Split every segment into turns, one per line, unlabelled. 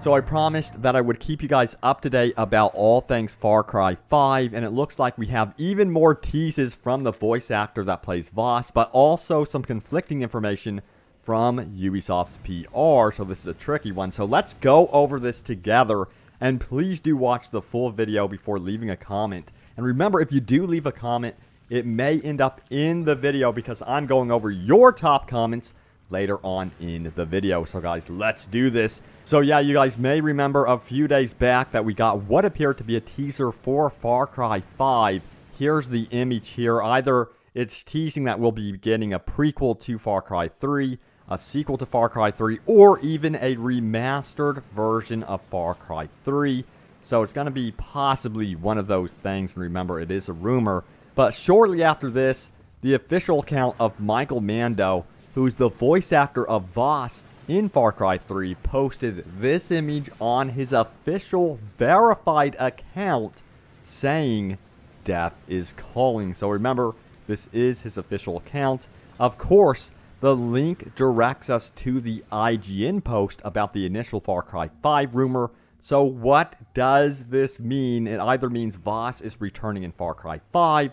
So I promised that I would keep you guys up to date about all things Far Cry 5, and it looks like we have even more teases from the voice actor that plays Vaas, but also some conflicting information from Ubisoft's PR, so this is a tricky one. So let's go over this together, and please do watch the full video before leaving a comment. And remember, if you do leave a comment, it may end up in the video because I'm going over your top comments later on in the video. So guys, let's do this. So yeah, you guys may remember a few days back that we got what appeared to be a teaser for Far Cry 5. Here's the image here. Either it's teasing that we'll be getting a prequel to Far Cry 3, a sequel to Far Cry 3, or even a remastered version of Far Cry 3. So it's going to be possibly one of those things, and remember, it is a rumor. But shortly after this, the official account of Michael Mando, who's the voice actor of Vaas in Far Cry 3, posted this image on his official verified account saying, "Death is calling." So remember, this is his official account. Of course, the link directs us to the IGN post about the initial Far Cry 5 rumor. So what does this mean? It either means Vaas is returning in Far Cry 5,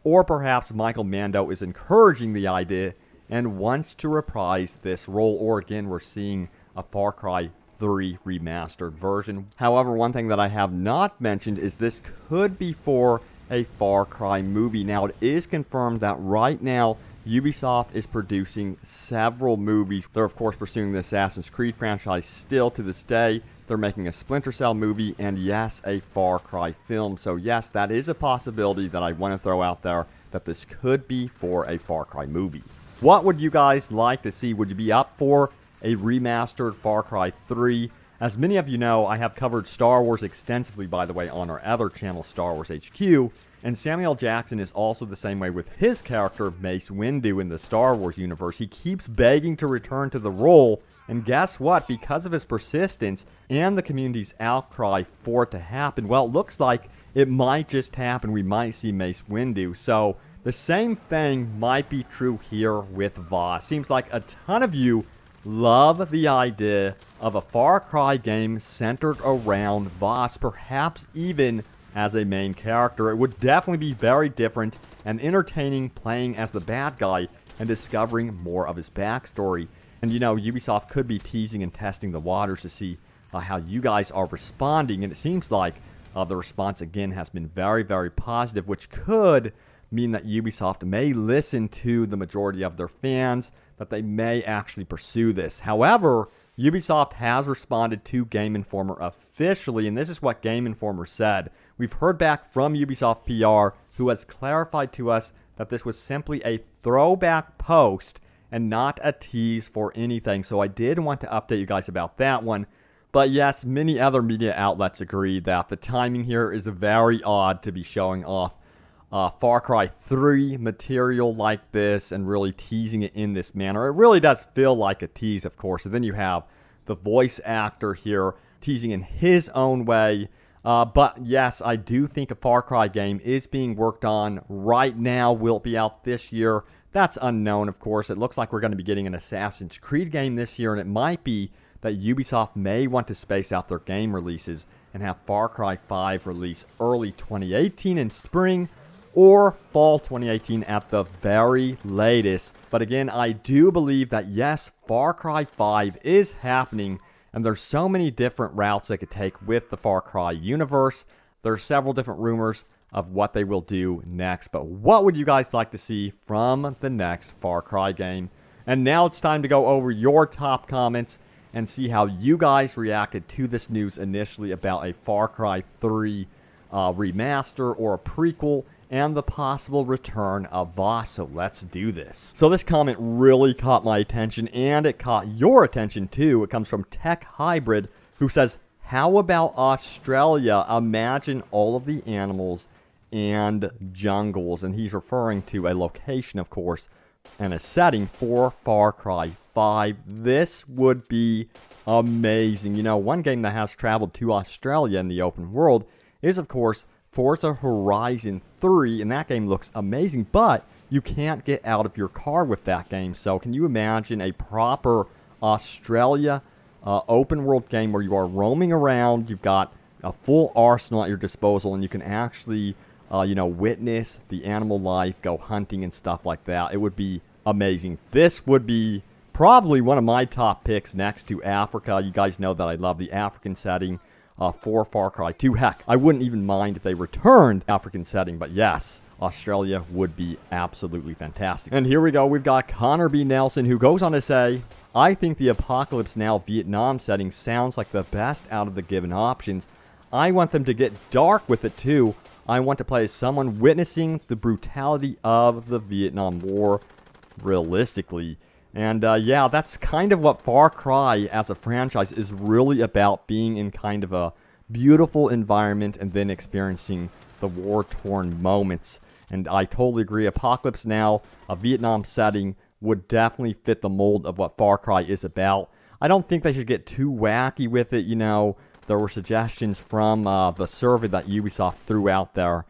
or perhaps Michael Mando is encouraging the idea and wants to reprise this role, or again, we're seeing a Far Cry 3 remastered version. However, one thing that I have not mentioned is this could be for a Far Cry movie. Now, it is confirmed that right now, Ubisoft is producing several movies. They're, of course, pursuing the Assassin's Creed franchise still to this day. They're making a Splinter Cell movie, and yes, a Far Cry film. So yes, that is a possibility that I want to throw out there, that this could be for a Far Cry movie. What would you guys like to see? Would you be up for a remastered Far Cry 3? As many of you know, I have covered Star Wars extensively, by the way, on our other channel, Star Wars HQ. And Samuel Jackson is also the same way with his character, Mace Windu, in the Star Wars universe. He keeps begging to return to the role. And guess what? Because of his persistence and the community's outcry for it to happen, well, it looks like it might just happen. We might see Mace Windu. So the same thing might be true here with Vaas. Seems like a ton of you love the idea of a Far Cry game centered around Vaas, perhaps even as a main character. It would definitely be very different and entertaining playing as the bad guy and discovering more of his backstory. And you know, Ubisoft could be teasing and testing the waters to see how you guys are responding, and it seems like the response again has been very, very positive, which could mean that Ubisoft may listen to the majority of their fans, that they may actually pursue this. However, Ubisoft has responded to Game Informer officially, and this is what Game Informer said. We've heard back from Ubisoft PR, who has clarified to us that this was simply a throwback post and not a tease for anything. So I did want to update you guys about that one. But yes, many other media outlets agree that the timing here is very odd to be showing off Far Cry 3 material like this and really teasing it in this manner. It really does feel like a tease, of course. And then you have the voice actor here teasing in his own way. But yes, I do think a Far Cry game is being worked on right now. Will it be out this year? That's unknown, of course. It looks like we're going to be getting an Assassin's Creed game this year, and it might be that Ubisoft may want to space out their game releases and have Far Cry 5 release early 2018 in spring, or fall 2018 at the very latest. But again, I do believe that yes, Far Cry 5 is happening, and there's so many different routes they could take with the Far Cry universe. There's several different rumors of what they will do next. But what would you guys like to see from the next Far Cry game? And now it's time to go over your top comments and see how you guys reacted to this news initially about a Far Cry 3 remaster or a prequel, and the possible return of Vaas. So let's do this. So this comment really caught my attention, and it caught your attention too. It comes from Tech Hybrid, who says, "How about Australia? Imagine all of the animals and jungles." And he's referring to a location, of course, and a setting for Far Cry 5. This would be amazing. You know, one game that has traveled to Australia in the open world is, of course, Forza Horizon 3, and that game looks amazing, but you can't get out of your car with that game. So can you imagine a proper Australia open world game where you are roaming around. You've got a full arsenal at your disposal, and you can actually, you know, witness the animal life, go hunting and stuff like that. It would be amazing. This would be probably one of my top picks next to Africa. You guys know that I love the African setting for Far Cry 2. Heck, I wouldn't even mind if they returned African setting, but yes, Australia would be absolutely fantastic. And here we go. We've got Connor B. Nelson, who goes on to say, I think the Apocalypse Now Vietnam setting sounds like the best out of the given options. I want them to get dark with it too. I want to play as someone witnessing the brutality of the Vietnam War realistically. And yeah, that's kind of what Far Cry as a franchise is really about, being in kind of a beautiful environment and then experiencing the war-torn moments. And I totally agree. Apocalypse Now, a Vietnam setting, would definitely fit the mold of what Far Cry is about. I don't think they should get too wacky with it. You know, there were suggestions from the survey that Ubisoft threw out there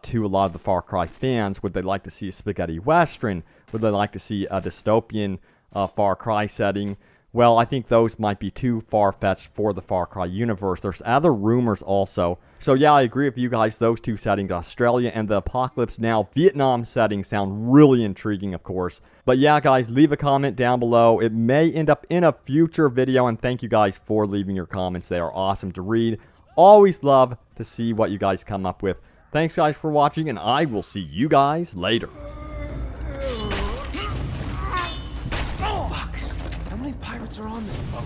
to a lot of the Far Cry fans. Would they like to see a spaghetti western? Would they like to see a dystopian Far Cry setting? Well, I think those might be too far-fetched for the Far Cry universe. There's other rumors also. So yeah, I agree with you guys. Those two settings, Australia and the Apocalypse Now Vietnam setting, sound really intriguing, of course. But yeah, guys, leave a comment down below. It may end up in a future video, and thank you guys for leaving your comments. They are awesome to read. Always love to see what you guys come up with. Thanks, guys, for watching, and I will see you guys later.
Fuck! How many pirates are on this boat?